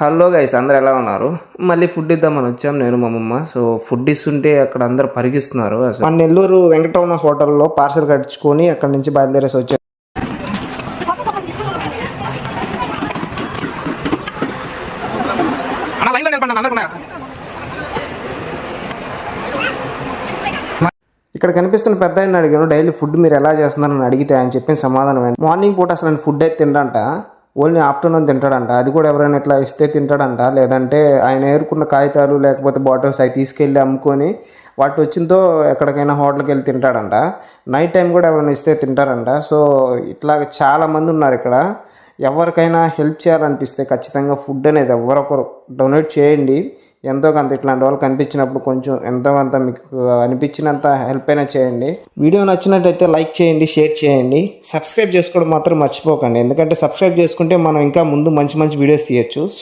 Hello guys, అందరు ఎలా ఉన్నారు? మళ్ళీ ఫుడ్ ఇద్దామని వచ్చాం నేను మా అమ్మమ్మ. సో ఫుడ్ ఇస్తుంటే అక్కడ అందరు పరిగిస్తున్నారు. అసలు మన నెల్లూరు వెంకటరమణ హోటల్లో పార్సల్ కట్టించుకొని అక్కడ నుంచి బయలుదేరేసి వచ్చాం. ఇక్కడ కనిపిస్తున్న పెద్ద ఆయన అడిగాను, డైలీ ఫుడ్ మీరు ఎలా చేస్తున్నారని అడిగితే ఆయన చెప్పిన సమాధానం మార్నింగ్ పూట అసలు ఫుడ్ అయితే తిండంట, ఓన్లీ ఆఫ్టర్నూన్ తింటాడంట. అది కూడా ఎవరైనా ఇట్లా ఇస్తే తింటాడంట, లేదంటే ఆయన ఏరుకున్న కాగితాలు లేకపోతే బాటిల్స్ అవి తీసుకెళ్ళి అమ్ముకొని వాటి వచ్చిందో ఎక్కడికైనా హోటల్కి వెళ్ళి తింటాడంట. నైట్ టైం కూడా ఎవరైనా ఇస్తే తింటారంట. సో ఇట్లా చాలామంది ఉన్నారు ఇక్కడ. ఎవరికైనా హెల్ప్ చేయాలనిపిస్తే ఖచ్చితంగా ఫుడ్ అనేది ఎవరొకరు డొనేట్ చేయండి. ఎంతో కొంత ఇట్లాంటి వాళ్ళు కనిపించినప్పుడు కొంచెం ఎంతో కొంత మీకు అనిపించినంత హెల్ప్ అయినా చేయండి. వీడియో నచ్చినట్టయితే లైక్ చేయండి, షేర్ చేయండి, సబ్స్క్రైబ్ చేసుకోవడం మాత్రం మర్చిపోకండి. ఎందుకంటే సబ్స్క్రైబ్ చేసుకుంటే మనం ఇంకా ముందు మంచి మంచి వీడియోస్ తీయచ్చు. సో